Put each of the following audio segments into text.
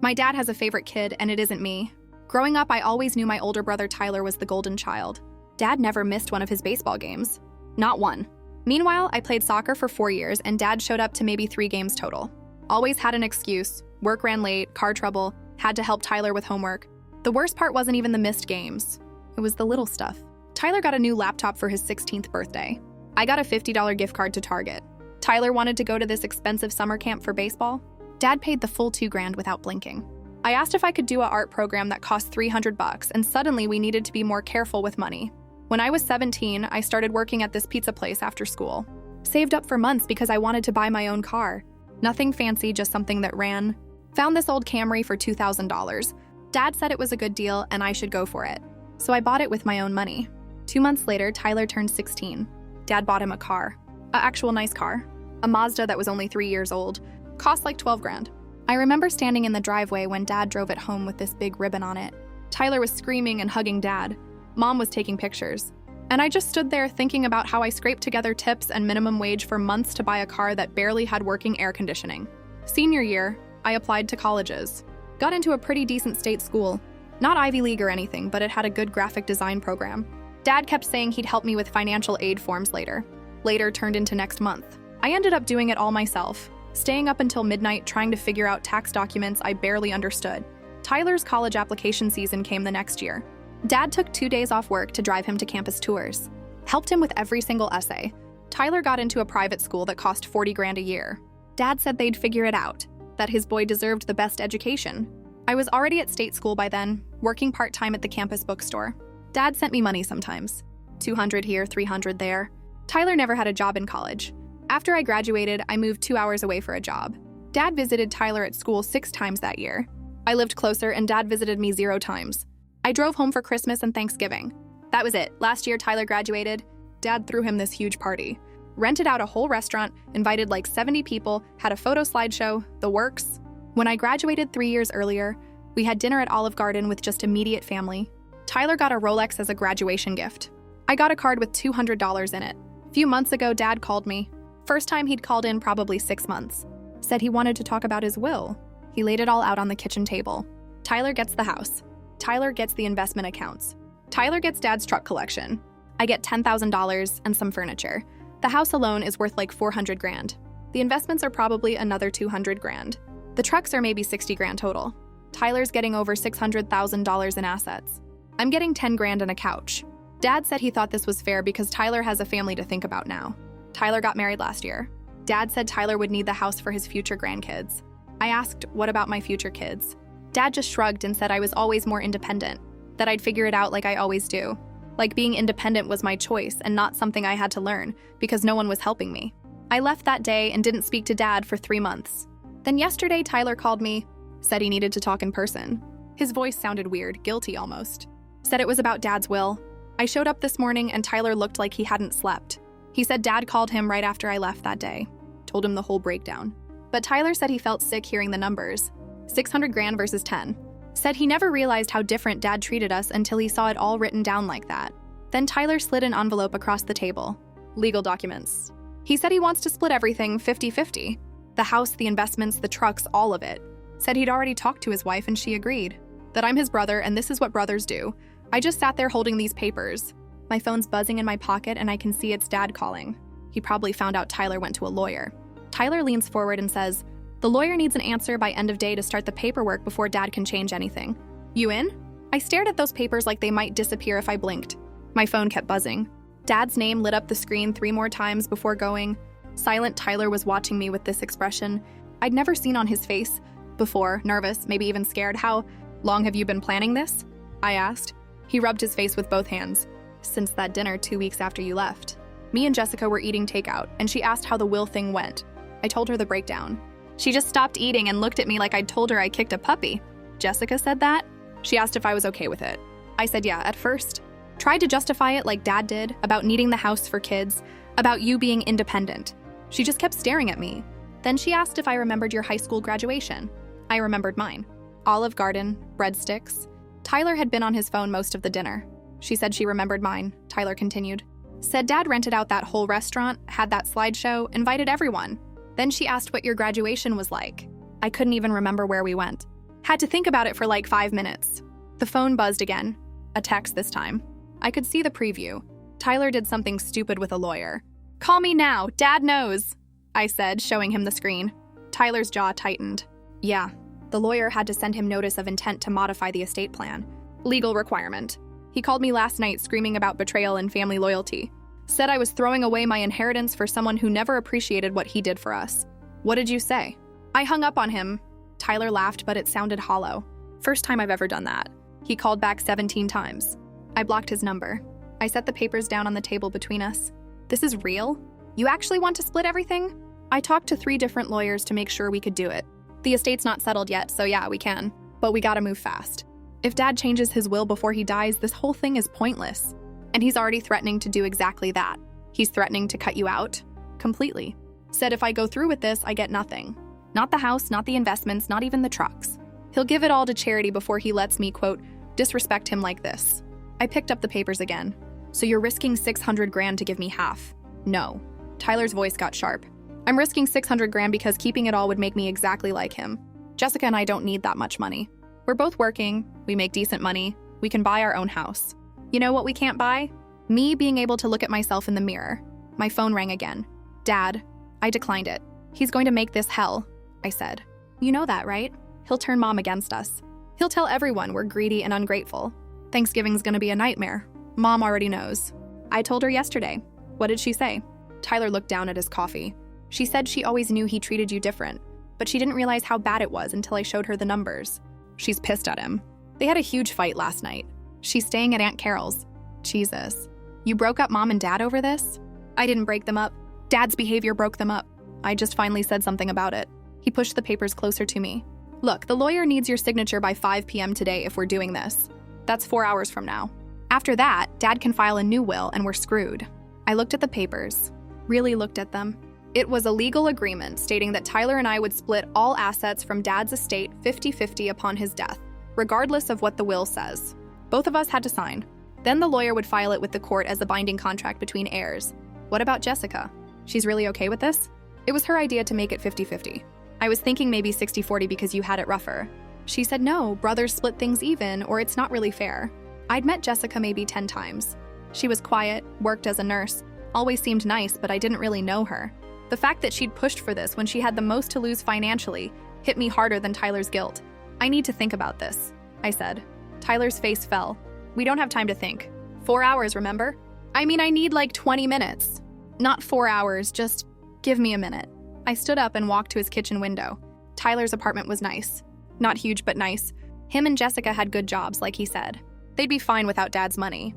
My dad has a favorite kid, and it isn't me. Growing up, I always knew my older brother Tyler was the golden child. Dad never missed one of his baseball games. Not one. Meanwhile, I played soccer for 4 years, and Dad showed up to maybe 3 games total. Always had an excuse. Work ran late, car trouble, had to help Tyler with homework. The worst part wasn't even the missed games. It was the little stuff. Tyler got a new laptop for his 16th birthday. I got a $50 gift card to Target. Tyler wanted to go to this expensive summer camp for baseball. Dad paid the full $2,000 without blinking. I asked if I could do an art program that cost $300, and suddenly we needed to be more careful with money. When I was 17, I started working at this pizza place after school. Saved up for months because I wanted to buy my own car. Nothing fancy, just something that ran. Found this old Camry for $2,000. Dad said it was a good deal and I should go for it. So I bought it with my own money. 2 months later, Tyler turned 16. Dad bought him a car. An actual nice car. A Mazda that was only 3 years old. Cost like $12,000. I remember standing in the driveway when Dad drove it home with this big ribbon on it. Tyler was screaming and hugging Dad. Mom was taking pictures. And I just stood there thinking about how I scraped together tips and minimum wage for months to buy a car that barely had working air conditioning. Senior year, I applied to colleges. Got into a pretty decent state school. Not Ivy League or anything, but it had a good graphic design program. Dad kept saying he'd help me with financial aid forms later. Later turned into next month. I ended up doing it all myself, staying up until midnight trying to figure out tax documents I barely understood. Tyler's college application season came the next year. Dad took 2 days off work to drive him to campus tours. Helped him with every single essay. Tyler got into a private school that cost $40,000 a year. Dad said they'd figure it out, that his boy deserved the best education. I was already at state school by then, working part-time at the campus bookstore. Dad sent me money sometimes. $200 here, $300 there. Tyler never had a job in college. After I graduated, I moved 2 hours away for a job. Dad visited Tyler at school 6 times that year. I lived closer and Dad visited me 0 times. I drove home for Christmas and Thanksgiving. That was it. Last year, Tyler graduated. Dad threw him this huge party. Rented out a whole restaurant, invited like 70 people, had a photo slideshow, the works. When I graduated 3 years earlier, we had dinner at Olive Garden with just immediate family. Tyler got a Rolex as a graduation gift. I got a card with $200 in it. A few months ago, Dad called me. First time he'd called in probably 6 months. Said he wanted to talk about his will. He laid it all out on the kitchen table. Tyler gets the house. Tyler gets the investment accounts. Tyler gets Dad's truck collection. I get $10,000 and some furniture. The house alone is worth like $400,000. The investments are probably another $200,000. The trucks are maybe $60,000 total. Tyler's getting over $600,000 in assets. I'm getting $10,000 and a couch. Dad said he thought this was fair because Tyler has a family to think about now. Tyler got married last year. Dad said Tyler would need the house for his future grandkids. I asked, what about my future kids? Dad just shrugged and said I was always more independent, that I'd figure it out like I always do. Like being independent was my choice and not something I had to learn because no one was helping me. I left that day and didn't speak to Dad for 3 months. Then yesterday, Tyler called me, said he needed to talk in person. His voice sounded weird, guilty almost. Said it was about Dad's will. I showed up this morning and Tyler looked like he hadn't slept. He said Dad called him right after I left that day. Told him the whole breakdown. But Tyler said he felt sick hearing the numbers. $600,000 versus 10. Said he never realized how different Dad treated us until he saw it all written down like that. Then Tyler slid an envelope across the table. Legal documents. He said he wants to split everything 50-50. The house, the investments, the trucks, all of it. Said he'd already talked to his wife and she agreed. That I'm his brother and this is what brothers do. I just sat there holding these papers. My phone's buzzing in my pocket and I can see it's Dad calling. He probably found out Tyler went to a lawyer. Tyler leans forward and says, the lawyer needs an answer by end of day to start the paperwork before Dad can change anything. You in? I stared at those papers like they might disappear if I blinked. My phone kept buzzing. Dad's name lit up the screen 3 more times before going. Silent Tyler was watching me with this expression I'd never seen on his face before, nervous, maybe even scared. How long have you been planning this? I asked. He rubbed his face with both hands. Since that dinner 2 weeks after you left. Me and Jessica were eating takeout, and she asked how the will thing went. I told her the breakdown. She just stopped eating and looked at me like I'd told her I kicked a puppy. Jessica said that? She asked if I was okay with it. I said yeah, at first. Tried to justify it like Dad did, about needing the house for kids, about you being independent. She just kept staring at me. Then she asked if I remembered your high school graduation. I remembered mine. Olive Garden, breadsticks. Tyler had been on his phone most of the dinner. She said she remembered mine, Tyler continued. Said Dad rented out that whole restaurant, had that slideshow, invited everyone. Then she asked what your graduation was like. I couldn't even remember where we went. Had to think about it for like 5 minutes. The phone buzzed again. A text this time. I could see the preview. Tyler did something stupid with a lawyer. "Call me now, Dad knows," I said, showing him the screen. Tyler's jaw tightened. Yeah, the lawyer had to send him notice of intent to modify the estate plan. Legal requirement. He called me last night screaming about betrayal and family loyalty. Said I was throwing away my inheritance for someone who never appreciated what he did for us. What did you say? I hung up on him. Tyler laughed, but it sounded hollow. First time I've ever done that. He called back 17 times. I blocked his number. I set the papers down on the table between us. This is real? You actually want to split everything? I talked to 3 different lawyers to make sure we could do it. The estate's not settled yet, so yeah, we can. But we gotta move fast. If Dad changes his will before he dies, this whole thing is pointless. And he's already threatening to do exactly that. He's threatening to cut you out. Completely. Said if I go through with this, I get nothing. Not the house, not the investments, not even the trucks. He'll give it all to charity before he lets me, quote, disrespect him like this. I picked up the papers again. So you're risking 600 grand to give me half? No. Tyler's voice got sharp. I'm risking 600 grand because keeping it all would make me exactly like him. Jessica and I don't need that much money. We're both working, we make decent money, we can buy our own house. You know what we can't buy? Me being able to look at myself in the mirror. My phone rang again. Dad. I declined it. He's going to make this hell, I said. You know that, right? He'll turn Mom against us. He'll tell everyone we're greedy and ungrateful. Thanksgiving's gonna be a nightmare. Mom already knows. I told her yesterday. What did she say? Tyler looked down at his coffee. She said she always knew he treated you different, but she didn't realize how bad it was until I showed her the numbers. She's pissed at him. They had a huge fight last night. She's staying at Aunt Carol's. Jesus. You broke up Mom and Dad over this? I didn't break them up. Dad's behavior broke them up. I just finally said something about it. He pushed the papers closer to me. Look, the lawyer needs your signature by 5 p.m. today if we're doing this. That's 4 hours from now. After that, Dad can file a new will and we're screwed. I looked at the papers. Really looked at them. It was a legal agreement stating that Tyler and I would split all assets from Dad's estate 50-50 upon his death, regardless of what the will says. Both of us had to sign. Then the lawyer would file it with the court as a binding contract between heirs. What about Jessica? She's really okay with this? It was her idea to make it 50-50. I was thinking maybe 60-40 because you had it rougher. She said no, brothers split things even, or it's not really fair. I'd met Jessica maybe 10 times. She was quiet, worked as a nurse, always seemed nice, but I didn't really know her. The fact that she'd pushed for this when she had the most to lose financially hit me harder than Tyler's guilt. I need to think about this, I said. Tyler's face fell. We don't have time to think. 4 hours, remember? I mean, I need like 20 minutes. Not 4 hours, just give me a minute. I stood up and walked to his kitchen window. Tyler's apartment was nice. Not huge, but nice. Him and Jessica had good jobs, like he said. They'd be fine without Dad's money.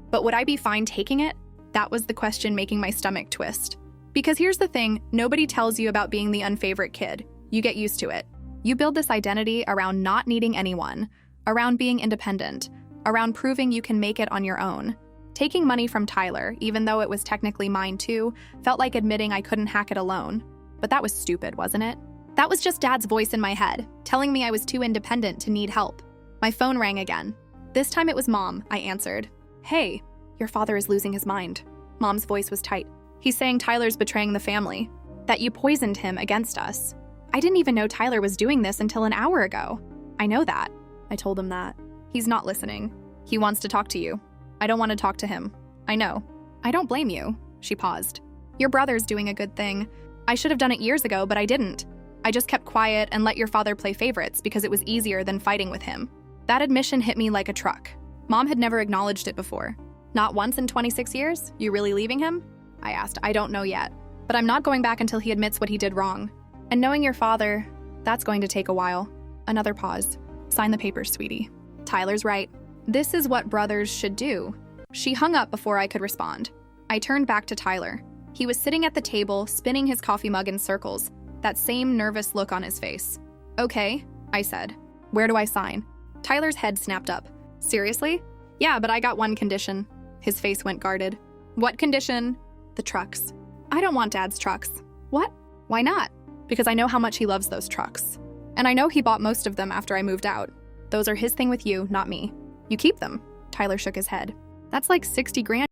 But would I be fine taking it? That was the question making my stomach twist. Because here's the thing, nobody tells you about being the unfavorite kid. You get used to it. You build this identity around not needing anyone, around being independent, around proving you can make it on your own. Taking money from Tyler, even though it was technically mine too, felt like admitting I couldn't hack it alone. But that was stupid, wasn't it? That was just Dad's voice in my head, telling me I was too independent to need help. My phone rang again. This time it was Mom, I answered. Hey, your father is losing his mind. Mom's voice was tight. He's saying Tyler's betraying the family, that you poisoned him against us. I didn't even know Tyler was doing this until an hour ago. I know that. I told him that. He's not listening. He wants to talk to you. I don't want to talk to him. I know. I don't blame you. She paused. Your brother's doing a good thing. I should have done it years ago, but I didn't. I just kept quiet and let your father play favorites because it was easier than fighting with him. That admission hit me like a truck. Mom had never acknowledged it before. Not once in 26 years? You really leaving him? I asked. I don't know yet. But I'm not going back until he admits what he did wrong. And knowing your father, that's going to take a while. Another pause. Sign the papers, sweetie. Tyler's right. This is what brothers should do. She hung up before I could respond. I turned back to Tyler. He was sitting at the table, spinning his coffee mug in circles, that same nervous look on his face. Okay, I said. Where do I sign? Tyler's head snapped up. Seriously? Yeah, but I got one condition. His face went guarded. What condition? The trucks. I don't want Dad's trucks. What? Why not? Because I know how much he loves those trucks. And I know he bought most of them after I moved out. Those are his thing with you, not me. You keep them. Tyler shook his head. That's like 60 grand.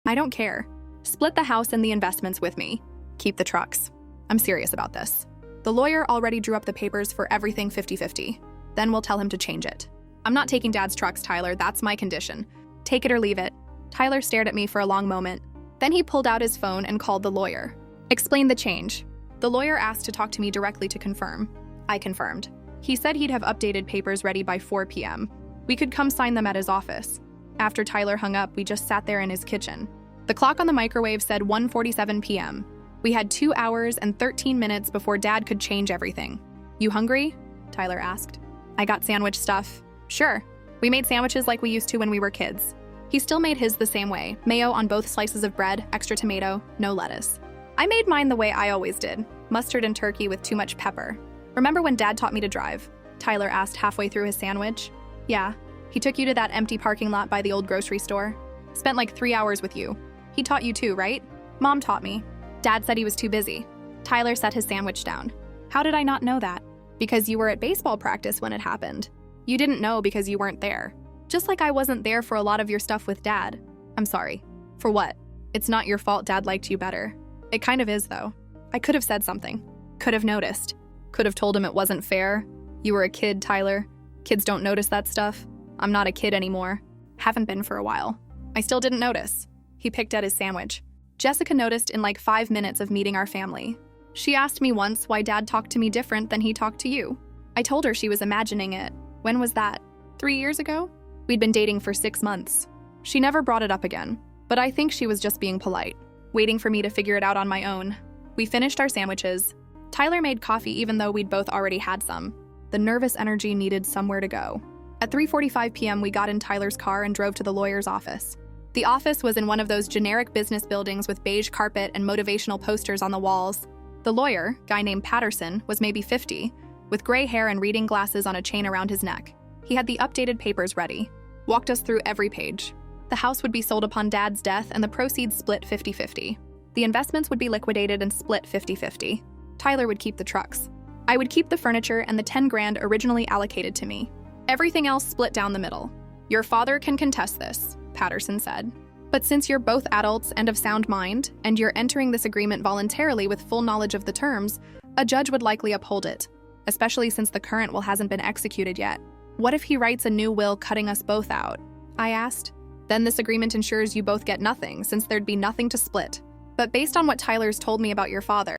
I don't care. Split the house and the investments with me. Keep the trucks. I'm serious about this. The lawyer already drew up the papers for everything 50-50. Then we'll tell him to change it. I'm not taking Dad's trucks, Tyler. That's my condition. Take it or leave it. Tyler stared at me for a long moment. Then he pulled out his phone and called the lawyer. Explain the change. The lawyer asked to talk to me directly to confirm. I confirmed. He said he'd have updated papers ready by 4 p.m. We could come sign them at his office. After Tyler hung up, we just sat there in his kitchen. The clock on the microwave said 1:47 p.m. We had 2 hours and 13 minutes before Dad could change everything. You hungry? Tyler asked. I got sandwich stuff. Sure. We made sandwiches like we used to when we were kids. He still made his the same way, mayo on both slices of bread, extra tomato, no lettuce. I made mine the way I always did, mustard and turkey with too much pepper. Remember when Dad taught me to drive? Tyler asked halfway through his sandwich. Yeah. He took you to that empty parking lot by the old grocery store. Spent like 3 hours with you. He taught you too, right? Mom taught me. Dad said he was too busy. Tyler set his sandwich down. How did I not know that? Because you were at baseball practice when it happened. You didn't know because you weren't there. Just like I wasn't there for a lot of your stuff with Dad. I'm sorry. For what? It's not your fault Dad liked you better. It kind of is, though. I could have said something. Could have noticed. Could have told him it wasn't fair. You were a kid, Tyler. Kids don't notice that stuff. I'm not a kid anymore. Haven't been for a while. I still didn't notice. He picked at his sandwich. Jessica noticed in like 5 minutes of meeting our family. She asked me once why Dad talked to me different than he talked to you. I told her she was imagining it. When was that? 3 years ago? We'd been dating for 6 months. She never brought it up again, but I think she was just being polite, waiting for me to figure it out on my own. We finished our sandwiches. Tyler made coffee even though we'd both already had some. The nervous energy needed somewhere to go. At 3:45 p.m., we got in Tyler's car and drove to the lawyer's office. The office was in one of those generic business buildings with beige carpet and motivational posters on the walls. The lawyer, guy named Patterson, was maybe 50, with gray hair and reading glasses on a chain around his neck. He had the updated papers ready, walked us through every page. The house would be sold upon Dad's death and the proceeds split 50-50. The investments would be liquidated and split 50-50. Tyler would keep the trucks. I would keep the furniture and the 10 grand originally allocated to me. Everything else split down the middle. Your father can contest this, Patterson said. But since you're both adults and of sound mind, and you're entering this agreement voluntarily with full knowledge of the terms, a judge would likely uphold it, especially since the current will hasn't been executed yet. What if he writes a new will cutting us both out? I asked. Then this agreement ensures you both get nothing, since there'd be nothing to split. But based on what Tyler's told me about your father,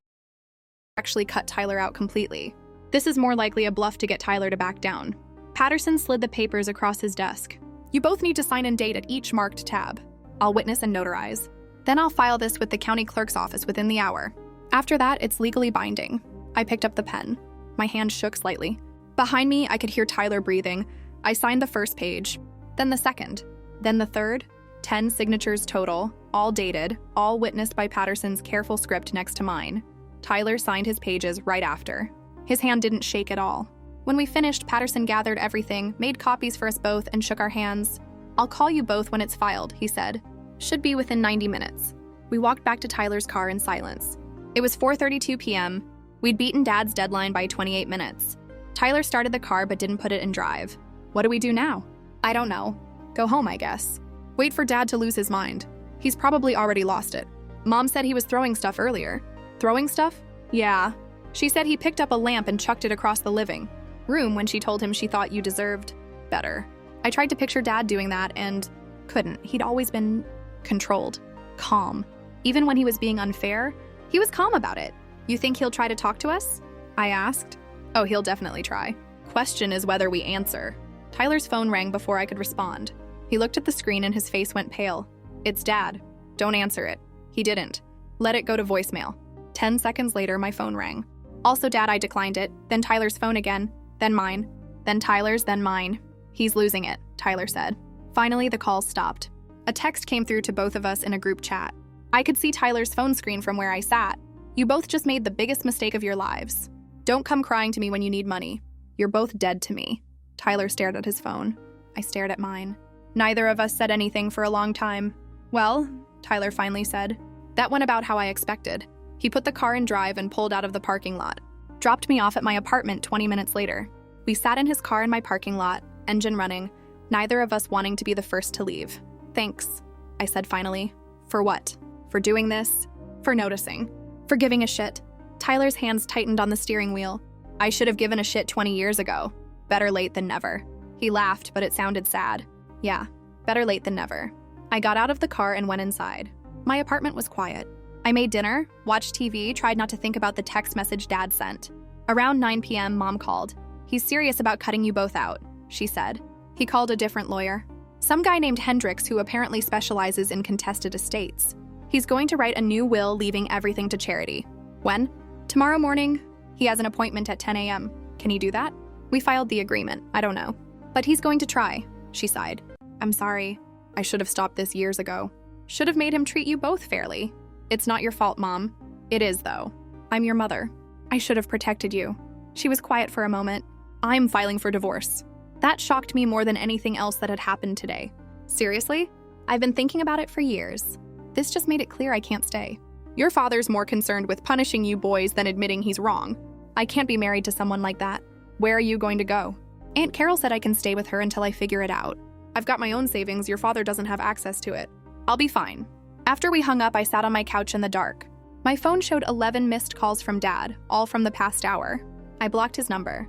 actually cut Tyler out completely. This is more likely a bluff to get Tyler to back down. Patterson slid the papers across his desk. You both need to sign and date at each marked tab. I'll witness and notarize. Then I'll file this with the county clerk's office within the hour. After that, it's legally binding. I picked up the pen. My hand shook slightly. Behind me, I could hear Tyler breathing. I signed the first page, then the second, then the third. 10 signatures total, all dated, all witnessed by Patterson's careful script next to mine. Tyler signed his pages right after. His hand didn't shake at all. When we finished, Patterson gathered everything, made copies for us both, and shook our hands. I'll call you both when it's filed, he said. Should be within 90 minutes. We walked back to Tyler's car in silence. It was 4:32 p.m. We'd beaten Dad's deadline by 28 minutes. Tyler started the car but didn't put it in drive. What do we do now? I don't know. Go home, I guess. Wait for Dad to lose his mind. He's probably already lost it. Mom said he was throwing stuff earlier. Throwing stuff? Yeah. She said he picked up a lamp and chucked it across the living room when she told him she thought you deserved better. I tried to picture Dad doing that and couldn't. He'd always been controlled, calm. Even when he was being unfair, he was calm about it. You think he'll try to talk to us? I asked. Oh, he'll definitely try. Question is whether we answer. Tyler's phone rang before I could respond. He looked at the screen and his face went pale. It's Dad. Don't answer it. He didn't. Let it go to voicemail. 10 seconds later, my phone rang. Also Dad, I declined it. Then Tyler's phone again. Then mine. Then Tyler's, then mine. He's losing it, Tyler said. Finally, the call stopped. A text came through to both of us in a group chat. I could see Tyler's phone screen from where I sat. You both just made the biggest mistake of your lives. Don't come crying to me when you need money. You're both dead to me. Tyler stared at his phone. I stared at mine. Neither of us said anything for a long time. Well, Tyler finally said. That went about how I expected. He put the car in drive and pulled out of the parking lot. Dropped me off at my apartment 20 minutes later. We sat in his car in my parking lot, engine running, neither of us wanting to be the first to leave. Thanks, I said finally. For what? For doing this? For noticing? For giving a shit? Tyler's hands tightened on the steering wheel. I should have given a shit 20 years ago. Better late than never. He laughed, but it sounded sad. Yeah, better late than never. I got out of the car and went inside. My apartment was quiet. I made dinner, watched TV, tried not to think about the text message Dad sent. Around 9 p.m., Mom called. "He's serious about cutting you both out," she said. He called a different lawyer. Some guy named Hendricks who apparently specializes in contested estates. He's going to write a new will leaving everything to charity. When? Tomorrow morning. He has an appointment at 10 a.m. Can he do that? We filed the agreement. I don't know. But he's going to try, she sighed. I'm sorry. I should have stopped this years ago. Should have made him treat you both fairly. It's not your fault, Mom. It is, though. I'm your mother. I should have protected you. She was quiet for a moment. I'm filing for divorce. That shocked me more than anything else that had happened today. Seriously? I've been thinking about it for years. This just made it clear I can't stay. Your father's more concerned with punishing you boys than admitting he's wrong. I can't be married to someone like that. Where are you going to go? Aunt Carol said I can stay with her until I figure it out. I've got my own savings. Your father doesn't have access to it. I'll be fine. After we hung up, I sat on my couch in the dark. My phone showed 11 missed calls from Dad, all from the past hour. I blocked his number.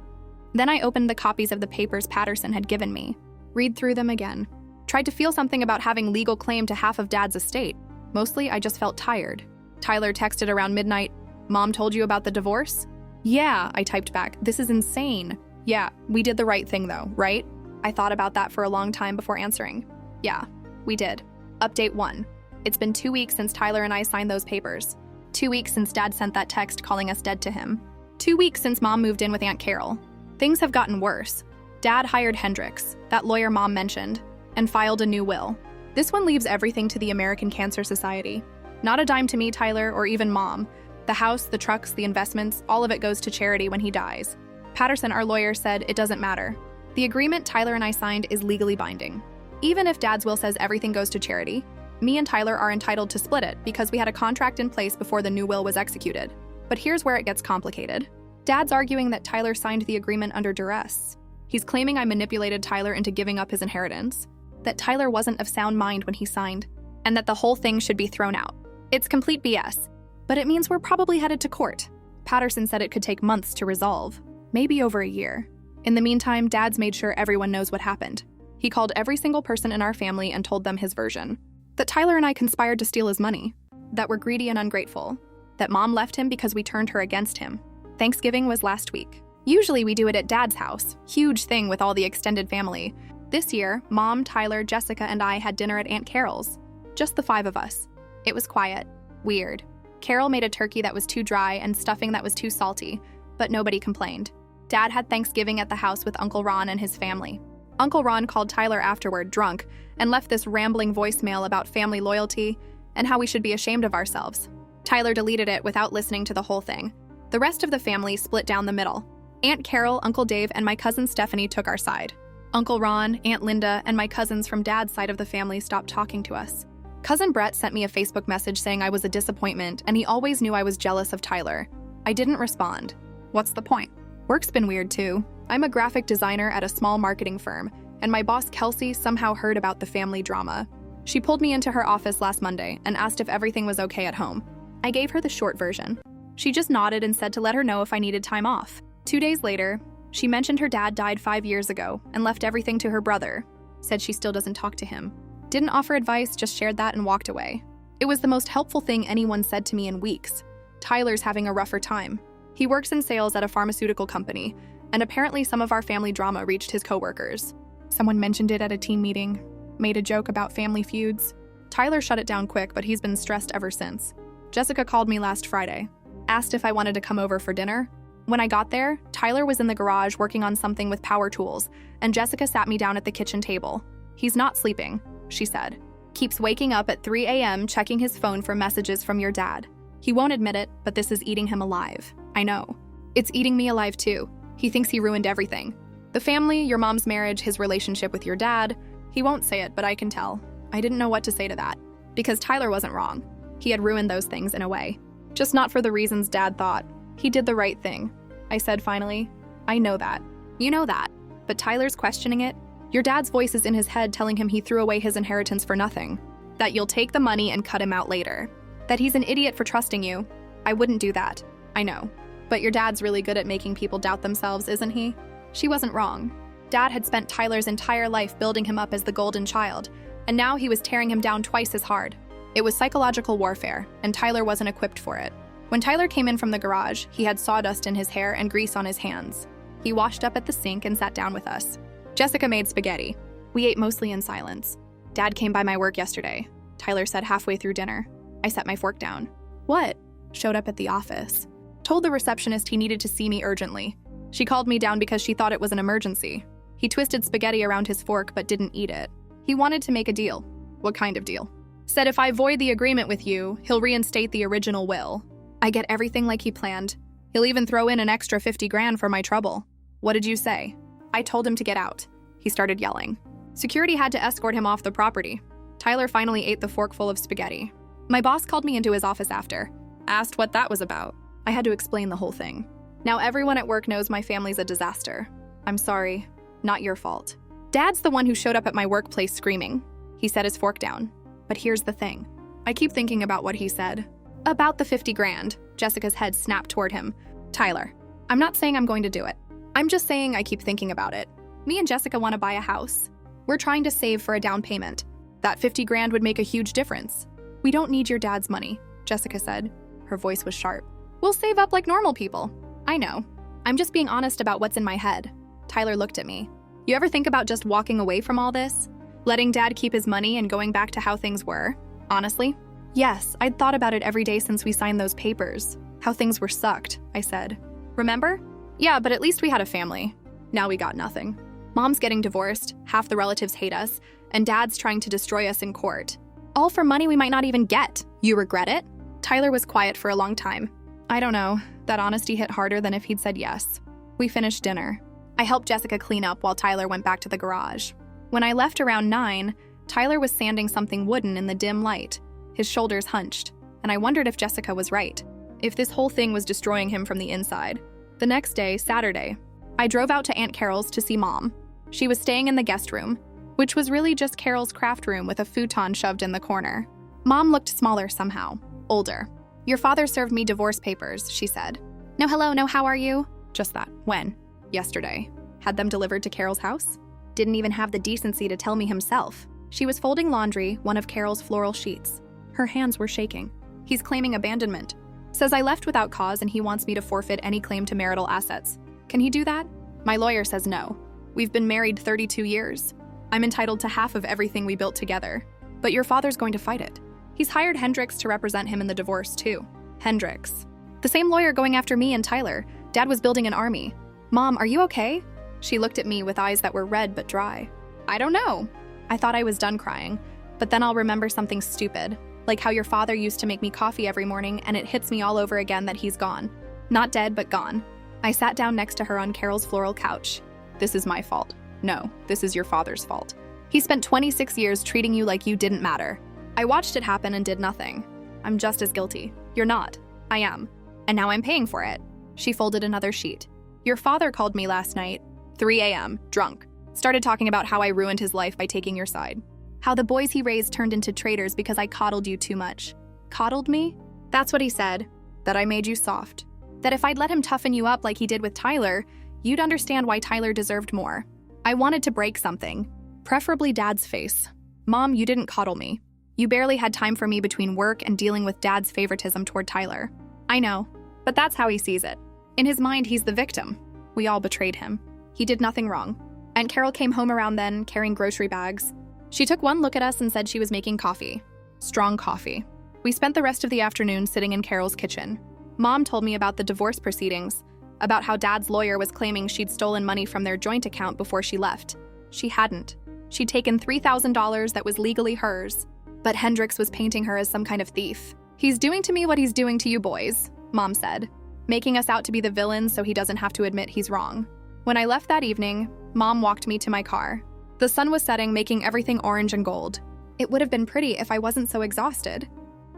Then I opened the copies of the papers Patterson had given me. Read through them again. Tried to feel something about having legal claim to half of Dad's estate. Mostly, I just felt tired. Tyler texted around midnight, "Mom told you about the divorce?" "Yeah," I typed back. "This is insane." "Yeah, we did the right thing though, right?" I thought about that for a long time before answering. "Yeah, we did." Update 1. It's been 2 weeks since Tyler and I signed those papers. 2 weeks since Dad sent that text calling us dead to him. 2 weeks since Mom moved in with Aunt Carol. Things have gotten worse. Dad hired Hendricks, that lawyer Mom mentioned, and filed a new will. This one leaves everything to the American Cancer Society. Not a dime to me, Tyler, or even Mom. The house, the trucks, the investments, all of it goes to charity when he dies. Patterson, our lawyer, said it doesn't matter. The agreement Tyler and I signed is legally binding. Even if Dad's will says everything goes to charity, me and Tyler are entitled to split it because we had a contract in place before the new will was executed. But here's where it gets complicated. Dad's arguing that Tyler signed the agreement under duress. He's claiming I manipulated Tyler into giving up his inheritance, that Tyler wasn't of sound mind when he signed, and that the whole thing should be thrown out. It's complete BS, but it means we're probably headed to court. Patterson said it could take months to resolve, maybe over a year. In the meantime, Dad's made sure everyone knows what happened. He called every single person in our family and told them his version. That Tyler and I conspired to steal his money, that we're greedy and ungrateful, that Mom left him because we turned her against him. Thanksgiving was last week. Usually we do it at Dad's house, huge thing with all the extended family. This year, Mom, Tyler, Jessica, and I had dinner at Aunt Carol's. Just the 5 of us. It was quiet. Weird. Carol made a turkey that was too dry and stuffing that was too salty, but nobody complained. Dad had Thanksgiving at the house with Uncle Ron and his family. Uncle Ron called Tyler afterward, drunk, and left this rambling voicemail about family loyalty and how we should be ashamed of ourselves. Tyler deleted it without listening to the whole thing. The rest of the family split down the middle. Aunt Carol, Uncle Dave, and my cousin Stephanie took our side. Uncle Ron, Aunt Linda, and my cousins from Dad's side of the family stopped talking to us. Cousin Brett sent me a Facebook message saying I was a disappointment and he always knew I was jealous of Tyler. I didn't respond. What's the point? Work's been weird too. I'm a graphic designer at a small marketing firm, and my boss Kelsey somehow heard about the family drama. She pulled me into her office last Monday and asked if everything was okay at home. I gave her the short version. She just nodded and said to let her know if I needed time off. 2 days later, she mentioned her dad died 5 years ago and left everything to her brother. Said she still doesn't talk to him. Didn't offer advice, just shared that and walked away. It was the most helpful thing anyone said to me in weeks. Tyler's having a rougher time. He works in sales at a pharmaceutical company, and apparently some of our family drama reached his coworkers. Someone mentioned it at a team meeting, made a joke about family feuds. Tyler shut it down quick, but he's been stressed ever since. Jessica called me last Friday, asked if I wanted to come over for dinner. When I got there, Tyler was in the garage working on something with power tools, and Jessica sat me down at the kitchen table. He's not sleeping, she said. Keeps waking up at 3 a.m. checking his phone for messages from your dad. He won't admit it, but this is eating him alive. I know. It's eating me alive too. He thinks he ruined everything. The family, your mom's marriage, his relationship with your dad. He won't say it, but I can tell. I didn't know what to say to that. Because Tyler wasn't wrong. He had ruined those things in a way. Just not for the reasons Dad thought. He did the right thing. I said finally, I know that. You know that. But Tyler's questioning it. Your dad's voice is in his head telling him he threw away his inheritance for nothing. That you'll take the money and cut him out later. That he's an idiot for trusting you. I wouldn't do that. I know. But your dad's really good at making people doubt themselves, isn't he? She wasn't wrong. Dad had spent Tyler's entire life building him up as the golden child, and now he was tearing him down twice as hard. It was psychological warfare, and Tyler wasn't equipped for it. When Tyler came in from the garage, he had sawdust in his hair and grease on his hands. He washed up at the sink and sat down with us. Jessica made spaghetti. We ate mostly in silence. Dad came by my work yesterday, Tyler said halfway through dinner. I set my fork down. What? Showed up at the office. Told the receptionist he needed to see me urgently. She called me down because she thought it was an emergency. He twisted spaghetti around his fork but didn't eat it. He wanted to make a deal. What kind of deal? Said if I void the agreement with you, he'll reinstate the original will. I get everything like he planned. He'll even throw in an extra 50 grand for my trouble. What did you say? I told him to get out. He started yelling. Security had to escort him off the property. Tyler finally ate the fork full of spaghetti. My boss called me into his office after. Asked what that was about. I had to explain the whole thing. Now everyone at work knows my family's a disaster. I'm sorry. Not your fault. Dad's the one who showed up at my workplace screaming. He set his fork down. But here's the thing. I keep thinking about what he said. About the 50 grand. Jessica's head snapped toward him. Tyler, I'm not saying I'm going to do it. I'm just saying I keep thinking about it. Me and Jessica want to buy a house. We're trying to save for a down payment. That 50 grand would make a huge difference. We don't need your dad's money, Jessica said. Her voice was sharp. We'll save up like normal people. I know. I'm just being honest about what's in my head. Tyler looked at me. You ever think about just walking away from all this? Letting Dad keep his money and going back to how things were? Honestly? Yes, I'd thought about it every day since we signed those papers. How things were sucked, I said. Remember? Yeah, but at least we had a family. Now we got nothing. Mom's getting divorced, half the relatives hate us, and Dad's trying to destroy us in court. All for money we might not even get. You regret it? Tyler was quiet for a long time. I don't know. That honesty hit harder than if he'd said yes. We finished dinner. I helped Jessica clean up while Tyler went back to the garage. When I left around 9, Tyler was sanding something wooden in the dim light. His shoulders hunched, and I wondered if Jessica was right. If this whole thing was destroying him from the inside. The next day, Saturday, I drove out to Aunt Carol's to see Mom. She was staying in the guest room, which was really just Carol's craft room with a futon shoved in the corner. Mom looked smaller somehow, older. Your father served me divorce papers, she said. No hello, no how are you? Just that. When? Yesterday. Had them delivered to Carol's house? Didn't even have the decency to tell me himself. She was folding laundry, one of Carol's floral sheets. Her hands were shaking. He's claiming abandonment. Says I left without cause and he wants me to forfeit any claim to marital assets. Can he do that? My lawyer says no. We've been married 32 years. I'm entitled to half of everything we built together. But your father's going to fight it. He's hired Hendricks to represent him in the divorce, too. Hendricks. The same lawyer going after me and Tyler. Dad was building an army. Mom, are you okay? She looked at me with eyes that were red but dry. I don't know. I thought I was done crying, but then I'll remember something stupid, like how your father used to make me coffee every morning and it hits me all over again that he's gone. Not dead, but gone. I sat down next to her on Carol's floral couch. This is my fault. No, this is your father's fault. He spent 26 years treating you like you didn't matter. I watched it happen and did nothing. I'm just as guilty. You're not. I am. And now I'm paying for it. She folded another sheet. Your father called me last night, 3 a.m., drunk. Started talking about how I ruined his life by taking your side. How the boys he raised turned into traitors because I coddled you too much. Coddled me? That's what he said. That I made you soft. That if I'd let him toughen you up like he did with Tyler, you'd understand why Tyler deserved more. I wanted to break something. Preferably Dad's face. Mom, you didn't coddle me. You barely had time for me between work and dealing with Dad's favoritism toward Tyler. I know, but that's how he sees it. In his mind, he's the victim. We all betrayed him. He did nothing wrong. Aunt Carol came home around then, carrying grocery bags. She took one look at us and said she was making coffee. Strong coffee. We spent the rest of the afternoon sitting in Carol's kitchen. Mom told me about the divorce proceedings, about how Dad's lawyer was claiming she'd stolen money from their joint account before she left. She hadn't. She'd taken $3,000 that was legally hers, but Hendricks was painting her as some kind of thief. He's doing to me what he's doing to you boys, Mom said, making us out to be the villains so he doesn't have to admit he's wrong. When I left that evening, Mom walked me to my car. The sun was setting, making everything orange and gold. It would have been pretty if I wasn't so exhausted.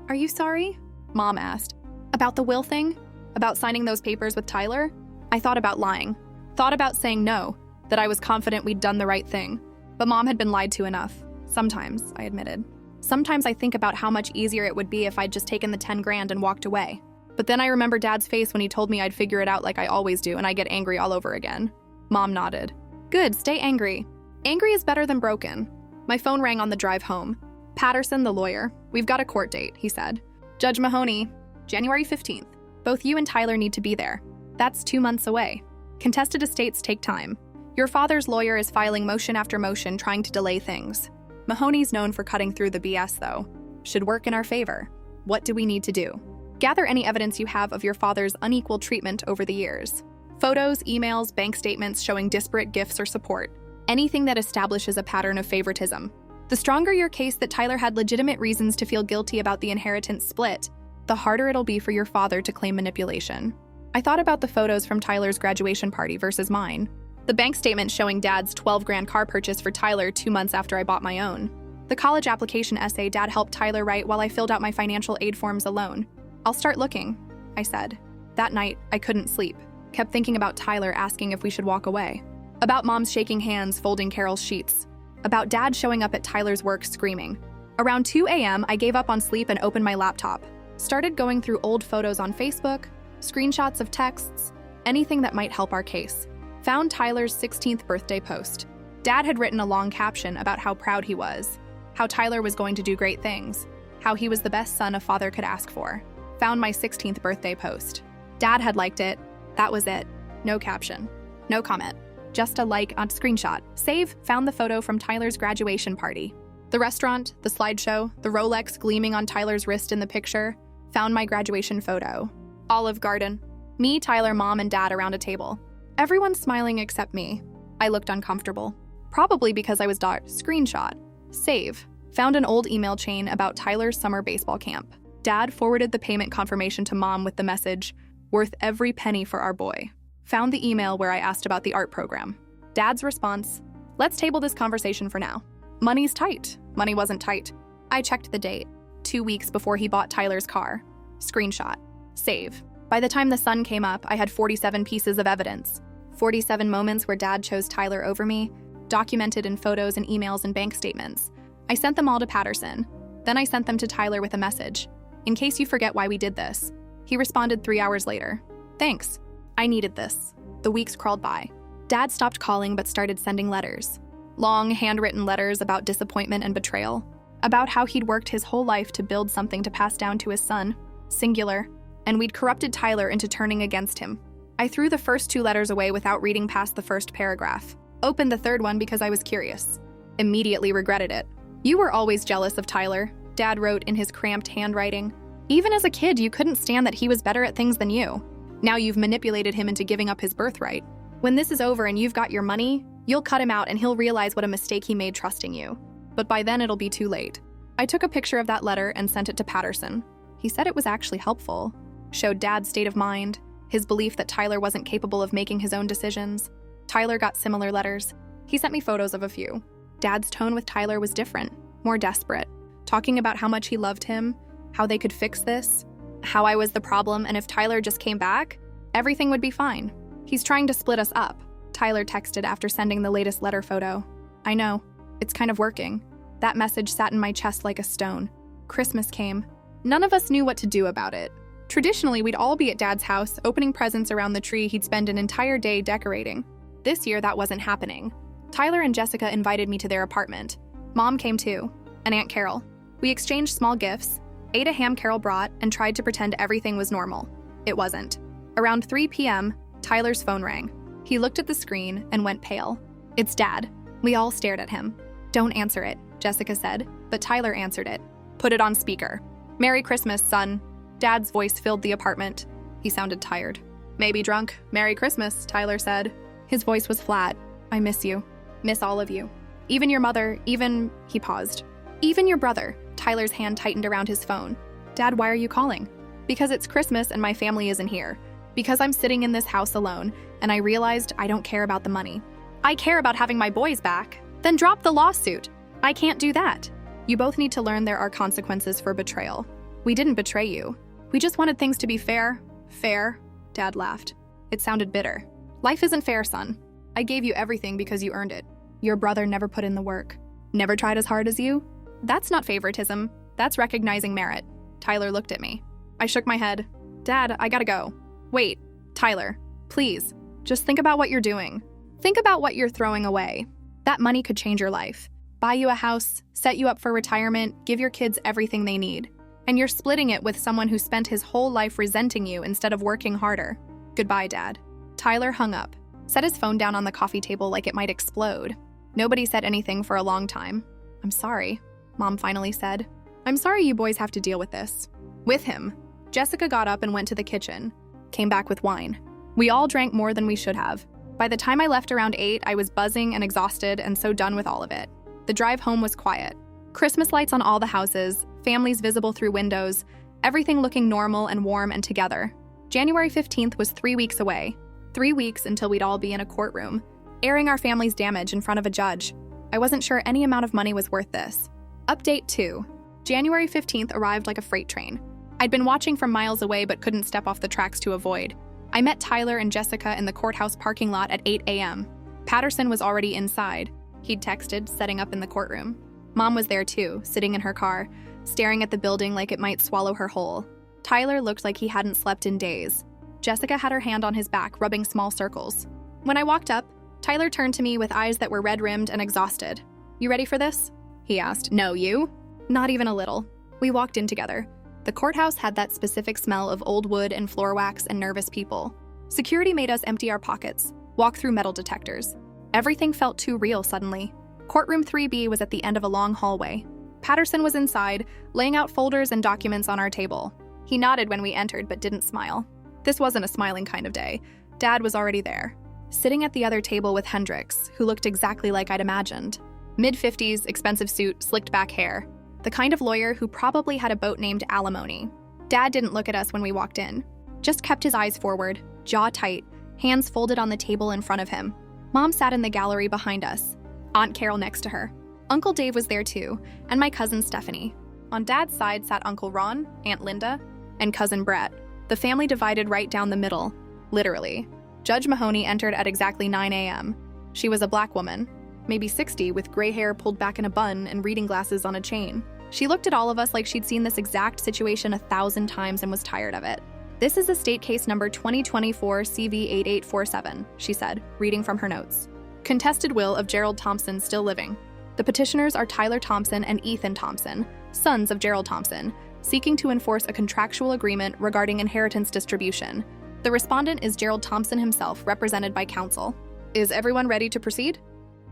Are you sorry? Mom asked. About the will thing? About signing those papers with Tyler? I thought about lying. Thought about saying no, that I was confident we'd done the right thing. But Mom had been lied to enough. Sometimes, I admitted. Sometimes I think about how much easier it would be if I'd just taken the 10 grand and walked away. But then I remember Dad's face when he told me I'd figure it out like I always do, and I get angry all over again. Mom nodded. Good, stay angry. Angry is better than broken. My phone rang on the drive home. Patterson, the lawyer. We've got a court date, he said. Judge Mahoney, January 15th. Both you and Tyler need to be there. That's 2 months away. Contested estates take time. Your father's lawyer is filing motion after motion trying to delay things. Mahoney's known for cutting through the BS, though. Should work in our favor. What do we need to do? Gather any evidence you have of your father's unequal treatment over the years. Photos, emails, bank statements showing disparate gifts or support. Anything that establishes a pattern of favoritism. The stronger your case that Tyler had legitimate reasons to feel guilty about the inheritance split, the harder it'll be for your father to claim manipulation. I thought about the photos from Tyler's graduation party versus mine. The bank statement showing Dad's $12,000 car purchase for Tyler 2 months after I bought my own. The college application essay Dad helped Tyler write while I filled out my financial aid forms alone. I'll start looking, I said. That night, I couldn't sleep. Kept thinking about Tyler asking if we should walk away. About Mom's shaking hands folding Carol's sheets. About Dad showing up at Tyler's work screaming. Around 2 a.m., I gave up on sleep and opened my laptop. Started going through old photos on Facebook, screenshots of texts, anything that might help our case. Found Tyler's 16th birthday post. Dad had written a long caption about how proud he was, how Tyler was going to do great things, how he was the best son a father could ask for. Found my 16th birthday post. Dad had liked it. That was it. No caption. No comment. Just a like on screenshot. Save, found the photo from Tyler's graduation party. The restaurant, the slideshow, the Rolex gleaming on Tyler's wrist in the picture. Found my graduation photo. Olive Garden. Me, Tyler, Mom, and Dad around a table. Everyone smiling except me. I looked uncomfortable. Probably because I was screenshot. Save. Found an old email chain about Tyler's summer baseball camp. Dad forwarded the payment confirmation to Mom with the message, worth every penny for our boy. Found the email where I asked about the art program. Dad's response, let's table this conversation for now. Money's tight. Money wasn't tight. I checked the date. 2 weeks before he bought Tyler's car. Screenshot. Save. By the time the sun came up, I had 47 pieces of evidence. 47 moments where Dad chose Tyler over me, documented in photos and emails and bank statements. I sent them all to Patterson. Then I sent them to Tyler with a message. In case you forget why we did this. He responded 3 hours later. Thanks. I needed this. The weeks crawled by. Dad stopped calling but started sending letters. Long, handwritten letters about disappointment and betrayal. About how he'd worked his whole life to build something to pass down to his son. Singular. And we'd corrupted Tyler into turning against him. I threw the first 2 letters away without reading past the first paragraph. Opened the third one because I was curious. Immediately regretted it. You were always jealous of Tyler, Dad wrote in his cramped handwriting. Even as a kid, you couldn't stand that he was better at things than you. Now you've manipulated him into giving up his birthright. When this is over and you've got your money, you'll cut him out and he'll realize what a mistake he made trusting you. But by then it'll be too late. I took a picture of that letter and sent it to Patterson. He said it was actually helpful. Showed Dad's state of mind, his belief that Tyler wasn't capable of making his own decisions. Tyler got similar letters. He sent me photos of a few. Dad's tone with Tyler was different, more desperate, talking about how much he loved him, how they could fix this, how I was the problem, and if Tyler just came back, everything would be fine. He's trying to split us up, Tyler texted after sending the latest letter photo. I know. It's kind of working. That message sat in my chest like a stone. Christmas came. None of us knew what to do about it. Traditionally, we'd all be at Dad's house, opening presents around the tree he'd spend an entire day decorating. This year, that wasn't happening. Tyler and Jessica invited me to their apartment. Mom came too, and Aunt Carol. We exchanged small gifts, ate a ham Carol brought, and tried to pretend everything was normal. It wasn't. Around 3 p.m., Tyler's phone rang. He looked at the screen and went pale. It's Dad. We all stared at him. Don't answer it, Jessica said, but Tyler answered it. Put it on speaker. Merry Christmas, son. Dad's voice filled the apartment. He sounded tired. Maybe drunk. Merry Christmas, Tyler said. His voice was flat. I miss you. Miss all of you. Even your mother, even... He paused. Even your brother. Tyler's hand tightened around his phone. Dad, why are you calling? Because it's Christmas and my family isn't here. Because I'm sitting in this house alone, and I realized I don't care about the money. I care about having my boys back. Then drop the lawsuit. I can't do that. You both need to learn there are consequences for betrayal. We didn't betray you. We just wanted things to be fair. Fair? Dad laughed. It sounded bitter. Life isn't fair, son. I gave you everything because you earned it. Your brother never put in the work. Never tried as hard as you? That's not favoritism. That's recognizing merit. Tyler looked at me. I shook my head. Dad, I gotta go. Wait, Tyler, please, just think about what you're doing. Think about what you're throwing away. That money could change your life. Buy you a house, set you up for retirement, give your kids everything they need. And you're splitting it with someone who spent his whole life resenting you instead of working harder. Goodbye, Dad. Tyler hung up, set his phone down on the coffee table like it might explode. Nobody said anything for a long time. I'm sorry, Mom finally said. I'm sorry you boys have to deal with this. With him. Jessica got up and went to the kitchen, came back with wine. We all drank more than we should have. By the time I left around 8, I was buzzing and exhausted and so done with all of it. The drive home was quiet. Christmas lights on all the houses, families visible through windows, everything looking normal and warm and together. January 15th was 3 weeks away. 3 weeks until we'd all be in a courtroom, airing our family's damage in front of a judge. I wasn't sure any amount of money was worth this. Update 2. January 15th arrived like a freight train. I'd been watching from miles away but couldn't step off the tracks to avoid. I met Tyler and Jessica in the courthouse parking lot at 8 a.m. Patterson was already inside. He'd texted, setting up in the courtroom. Mom was there too, sitting in her car, staring at the building like it might swallow her whole. Tyler looked like he hadn't slept in days. Jessica had her hand on his back, rubbing small circles. When I walked up, Tyler turned to me with eyes that were red-rimmed and exhausted. You ready for this? He asked. No, you? Not even a little. We walked in together. The courthouse had that specific smell of old wood and floor wax and nervous people. Security made us empty our pockets, walk through metal detectors. Everything felt too real suddenly. Courtroom 3B was at the end of a long hallway. Patterson was inside, laying out folders and documents on our table. He nodded when we entered but didn't smile. This wasn't a smiling kind of day. Dad was already there, sitting at the other table with Hendricks, who looked exactly like I'd imagined. Mid-50s, expensive suit, slicked back hair. The kind of lawyer who probably had a boat named Alimony. Dad didn't look at us when we walked in, just kept his eyes forward, jaw tight, hands folded on the table in front of him. Mom sat in the gallery behind us, Aunt Carol next to her. Uncle Dave was there too, and my cousin Stephanie. On Dad's side sat Uncle Ron, Aunt Linda, and Cousin Brett. The family divided right down the middle, literally. Judge Mahoney entered at exactly 9 a.m. She was a black woman, maybe 60, with gray hair pulled back in a bun and reading glasses on a chain. She looked at all of us like she'd seen this exact situation 1,000 times and was tired of it. This is estate case number 2024 CV8847, she said, reading from her notes. Contested will of Gerald Thompson still living. The petitioners are Tyler Thompson and Ethan Thompson, sons of Gerald Thompson, seeking to enforce a contractual agreement regarding inheritance distribution. The respondent is Gerald Thompson himself, represented by counsel. Is everyone ready to proceed?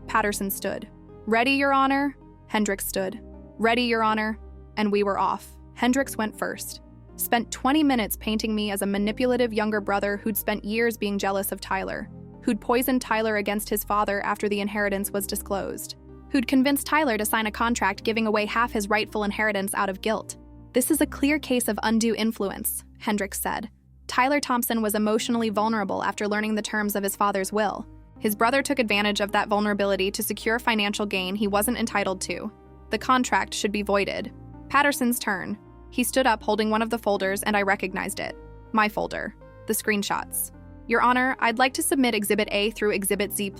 Patterson stood. Ready, Your Honor? Hendricks stood. Ready, Your Honor. And we were off. Hendricks went first. Spent 20 minutes painting me as a manipulative younger brother who'd spent years being jealous of Tyler, who'd poisoned Tyler against his father after the inheritance was disclosed, who'd convinced Tyler to sign a contract giving away half his rightful inheritance out of guilt. This is a clear case of undue influence, Hendricks said. Tyler Thompson was emotionally vulnerable after learning the terms of his father's will. His brother took advantage of that vulnerability to secure financial gain he wasn't entitled to. The contract should be voided. Patterson's turn. He stood up holding one of the folders and I recognized it. My folder. The screenshots. Your Honor, I'd like to submit Exhibit A through Exhibit Z+.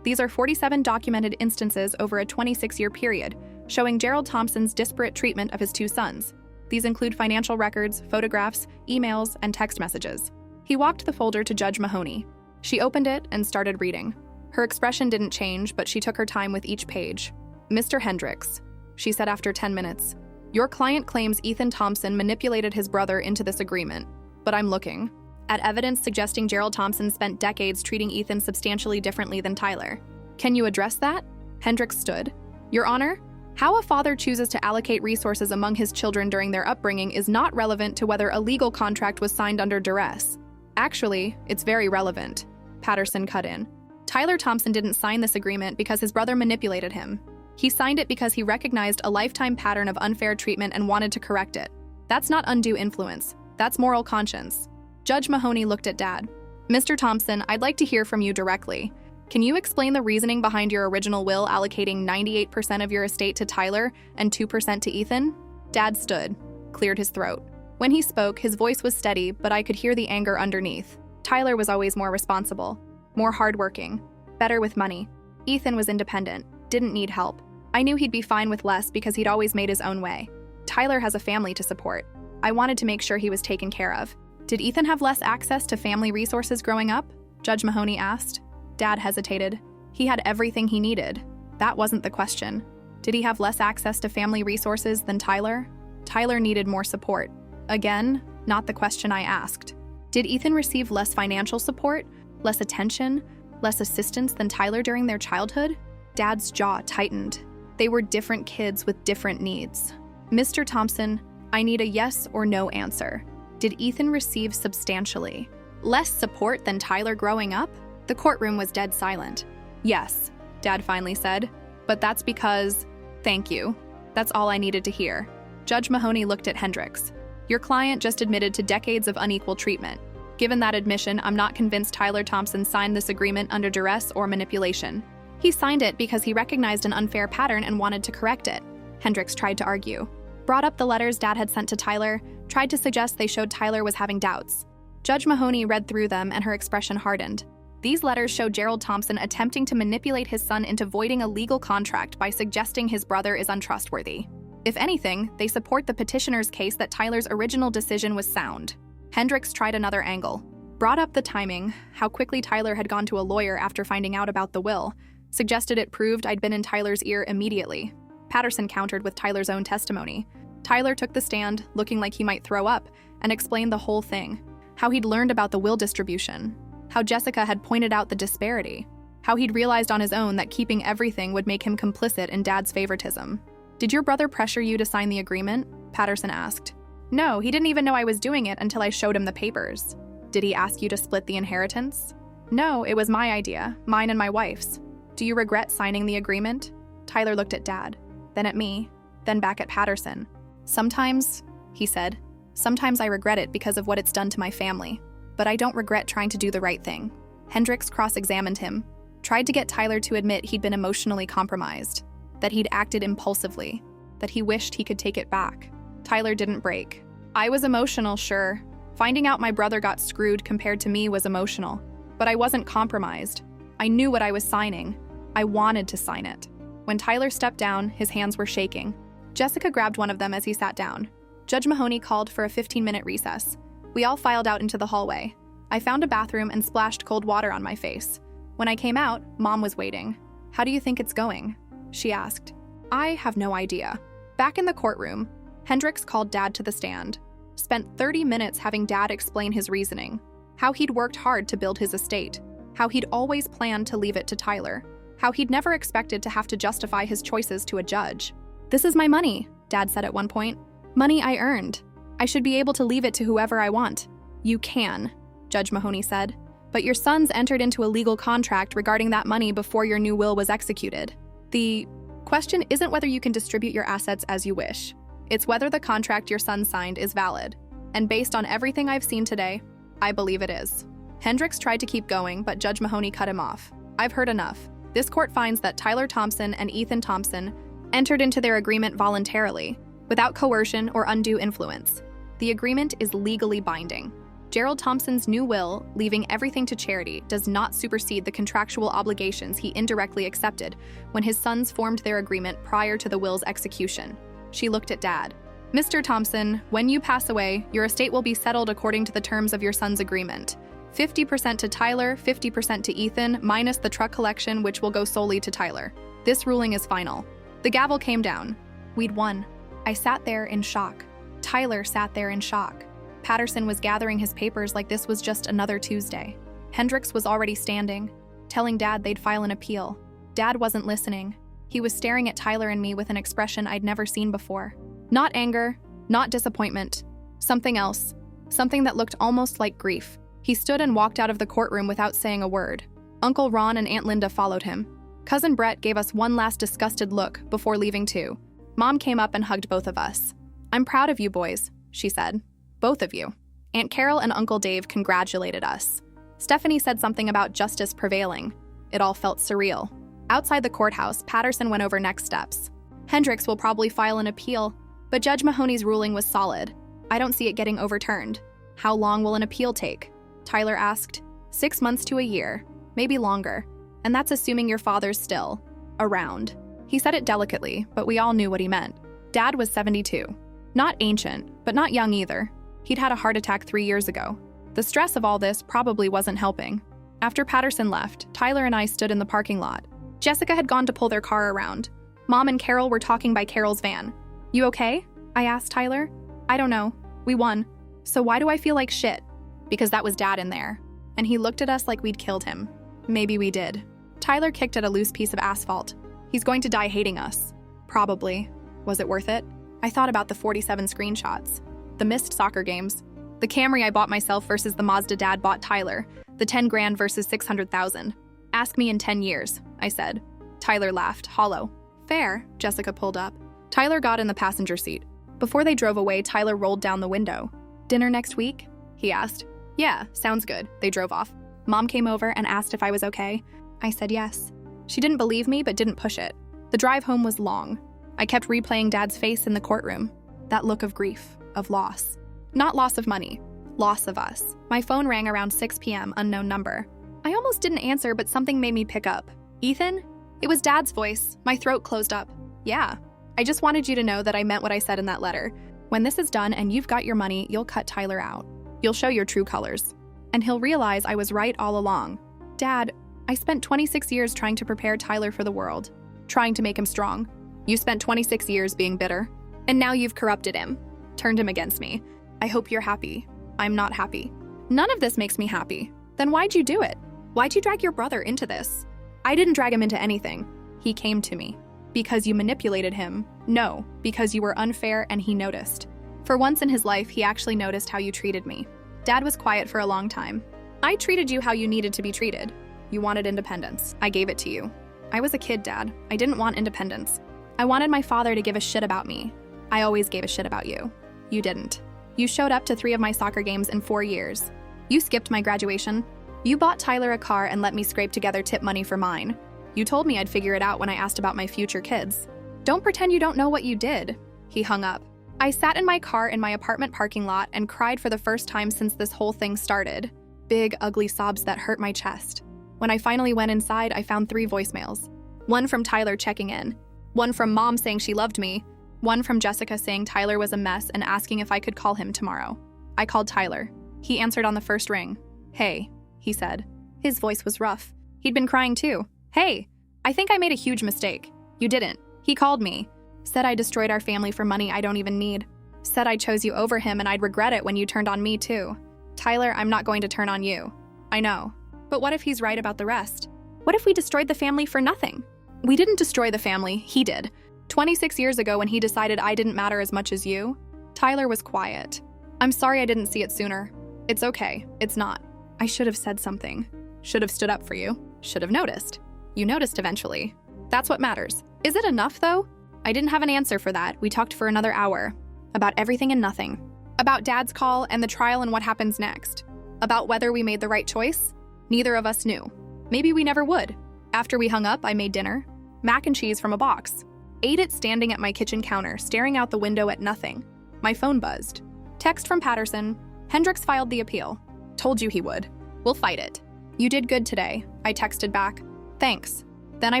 These are 47 documented instances over a 26-year period, showing Gerald Thompson's disparate treatment of his two sons. These include financial records, photographs, emails, and text messages. He walked the folder to Judge Mahoney. She opened it and started reading. Her expression didn't change, but she took her time with each page. Mr. Hendricks, she said after 10 minutes, your client claims Ethan Thompson manipulated his brother into this agreement, but I'm looking at evidence suggesting Gerald Thompson spent decades treating Ethan substantially differently than Tyler. Can you address that? Hendricks stood. Your Honor, how a father chooses to allocate resources among his children during their upbringing is not relevant to whether a legal contract was signed under duress. Actually, it's very relevant, Patterson cut in. Tyler Thompson didn't sign this agreement because his brother manipulated him. He signed it because he recognized a lifetime pattern of unfair treatment and wanted to correct it. That's not undue influence. That's moral conscience. Judge Mahoney looked at Dad. Mr. Thompson, I'd like to hear from you directly. Can you explain the reasoning behind your original will allocating 98% of your estate to Tyler and 2% to Ethan? Dad stood, cleared his throat. When he spoke, his voice was steady, but I could hear the anger underneath. Tyler was always more responsible, more hardworking, better with money. Ethan was independent, didn't need help. I knew he'd be fine with less because he'd always made his own way. Tyler has a family to support. I wanted to make sure he was taken care of. Did Ethan have less access to family resources growing up? Judge Mahoney asked. Dad hesitated. He had everything he needed. That wasn't the question. Did he have less access to family resources than Tyler? Tyler needed more support. Again, not the question I asked. Did Ethan receive less financial support, less attention, less assistance than Tyler during their childhood? Dad's jaw tightened. They were different kids with different needs. Mr. Thompson, I need a yes or no answer. Did Ethan receive substantially less support than Tyler growing up? The courtroom was dead silent. Yes, Dad finally said, but that's because, thank you. That's all I needed to hear. Judge Mahoney looked at Hendricks. Your client just admitted to decades of unequal treatment. Given that admission, I'm not convinced Tyler Thompson signed this agreement under duress or manipulation. He signed it because he recognized an unfair pattern and wanted to correct it. Hendricks tried to argue. Brought up the letters Dad had sent to Tyler, tried to suggest they showed Tyler was having doubts. Judge Mahoney read through them and her expression hardened. These letters showed Gerald Thompson attempting to manipulate his son into voiding a legal contract by suggesting his brother is untrustworthy. If anything, they support the petitioner's case that Tyler's original decision was sound. Hendricks tried another angle. Brought up the timing, how quickly Tyler had gone to a lawyer after finding out about the will, suggested it proved I'd been in Tyler's ear immediately. Patterson countered with Tyler's own testimony. Tyler took the stand, looking like he might throw up, and explained the whole thing. How he'd learned about the will distribution. How Jessica had pointed out the disparity. How he'd realized on his own that keeping everything would make him complicit in Dad's favoritism. Did your brother pressure you to sign the agreement? Patterson asked. No, he didn't even know I was doing it until I showed him the papers. Did he ask you to split the inheritance? No, it was my idea, mine and my wife's. Do you regret signing the agreement? Tyler looked at Dad, then at me, then back at Patterson. Sometimes, he said, sometimes I regret it because of what it's done to my family. But I don't regret trying to do the right thing. Hendricks cross-examined him, tried to get Tyler to admit he'd been emotionally compromised, that he'd acted impulsively, that he wished he could take it back. Tyler didn't break. I was emotional, sure. Finding out my brother got screwed compared to me was emotional. But I wasn't compromised. I knew what I was signing. I wanted to sign it. When Tyler stepped down, his hands were shaking. Jessica grabbed one of them as he sat down. Judge Mahoney called for a 15-minute recess. We all filed out into the hallway. I found a bathroom and splashed cold water on my face. When I came out, Mom was waiting. How do you think it's going? She asked. I have no idea. Back in the courtroom, Hendricks called Dad to the stand. Spent 30 minutes having Dad explain his reasoning. How he'd worked hard to build his estate. How he'd always planned to leave it to Tyler. How he'd never expected to have to justify his choices to a judge. This is my money, Dad said at one point. Money I earned. I should be able to leave it to whoever I want. You can, Judge Mahoney said. But your sons entered into a legal contract regarding that money before your new will was executed. The question isn't whether you can distribute your assets as you wish. It's whether the contract your son signed is valid. And based on everything I've seen today, I believe it is. Hendricks tried to keep going, but Judge Mahoney cut him off. I've heard enough. This court finds that Tyler Thompson and Ethan Thompson entered into their agreement voluntarily, without coercion or undue influence. The agreement is legally binding. Gerald Thompson's new will, leaving everything to charity, does not supersede the contractual obligations he indirectly accepted when his sons formed their agreement prior to the will's execution. She looked at Dad. Mr. Thompson, when you pass away, your estate will be settled according to the terms of your son's agreement. 50% to Tyler, 50% to Ethan, minus the truck collection, which will go solely to Tyler. This ruling is final. The gavel came down. We'd won. I sat there in shock. Tyler sat there in shock. Patterson was gathering his papers like this was just another Tuesday. Hendricks was already standing, telling Dad they'd file an appeal. Dad wasn't listening. He was staring at Tyler and me with an expression I'd never seen before. Not anger, not disappointment. Something else. Something that looked almost like grief. He stood and walked out of the courtroom without saying a word. Uncle Ron and Aunt Linda followed him. Cousin Brett gave us one last disgusted look before leaving too. Mom came up and hugged both of us. I'm proud of you boys, she said. Both of you. Aunt Carol and Uncle Dave congratulated us. Stephanie said something about justice prevailing. It all felt surreal. Outside the courthouse, Patterson went over next steps. Hendricks will probably file an appeal, but Judge Mahoney's ruling was solid. I don't see it getting overturned. How long will an appeal take? Tyler asked. 6 months to a year, maybe longer. And that's assuming your father's still around. He said it delicately, but we all knew what he meant. Dad was 72. Not ancient, but not young either. He'd had a heart attack 3 years ago. The stress of all this probably wasn't helping. After Patterson left, Tyler and I stood in the parking lot. Jessica had gone to pull their car around. Mom and Carol were talking by Carol's van. You okay? I asked Tyler. I don't know. We won. So why do I feel like shit? Because that was Dad in there. And he looked at us like we'd killed him. Maybe we did. Tyler kicked at a loose piece of asphalt. He's going to die hating us. Probably. Was it worth it? I thought about the 47 screenshots. The missed soccer games. The Camry I bought myself versus the Mazda Dad bought Tyler. The 10 grand versus 600,000. Ask me in 10 years, I said. Tyler laughed, hollow. Fair, Jessica pulled up. Tyler got in the passenger seat. Before they drove away, Tyler rolled down the window. Dinner next week? He asked. Yeah, sounds good. They drove off. Mom came over and asked if I was okay. I said yes. She didn't believe me, but didn't push it. The drive home was long. I kept replaying Dad's face in the courtroom. That look of grief, of loss. Not loss of money, loss of us. My phone rang around 6 p.m., unknown number. I almost didn't answer, but something made me pick up. Ethan? It was Dad's voice. My throat closed up. Yeah. I just wanted you to know that I meant what I said in that letter. When this is done and you've got your money, you'll cut Tyler out. You'll show your true colors. And he'll realize I was right all along. Dad, I spent 26 years trying to prepare Tyler for the world, trying to make him strong. You spent 26 years being bitter. And now you've corrupted him, turned him against me. I hope you're happy. I'm not happy. None of this makes me happy. Then why'd you do it? Why'd you drag your brother into this? I didn't drag him into anything. He came to me. Because you manipulated him. No, because you were unfair and he noticed. For once in his life, he actually noticed how you treated me. Dad was quiet for a long time. I treated you how you needed to be treated. You wanted independence. I gave it to you. I was a kid, Dad. I didn't want independence. I wanted my father to give a shit about me. I always gave a shit about you. You didn't. You showed up to 3 of my soccer games in 4 years. You skipped my graduation. You bought Tyler a car and let me scrape together tip money for mine. You told me I'd figure it out when I asked about my future kids. Don't pretend you don't know what you did. He hung up. I sat in my car in my apartment parking lot and cried for the first time since this whole thing started. Big, ugly sobs that hurt my chest. When I finally went inside, I found 3 voicemails. One from Tyler checking in. One from Mom saying she loved me. One from Jessica saying Tyler was a mess and asking if I could call him tomorrow. I called Tyler. He answered on the first ring. Hey, he said. His voice was rough. He'd been crying too. Hey, I think I made a huge mistake. You didn't. He called me. Said I destroyed our family for money I don't even need. Said I chose you over him and I'd regret it when you turned on me too. Tyler, I'm not going to turn on you. I know. But what if he's right about the rest? What if we destroyed the family for nothing? We didn't destroy the family, he did. 26 years ago when he decided I didn't matter as much as you, Tyler was quiet. I'm sorry I didn't see it sooner. It's okay. It's not. I should have said something. Should have stood up for you. Should have noticed. You noticed eventually. That's what matters. Is it enough, though? I didn't have an answer for that. We talked for another hour. About everything and nothing. About Dad's call and the trial and what happens next. About whether we made the right choice. Neither of us knew. Maybe we never would. After we hung up, I made dinner. Mac and cheese from a box. Ate it standing at my kitchen counter, staring out the window at nothing. My phone buzzed. Text from Patterson. Hendricks filed the appeal. Told you he would. We'll fight it. You did good today, I texted back. Thanks. Then I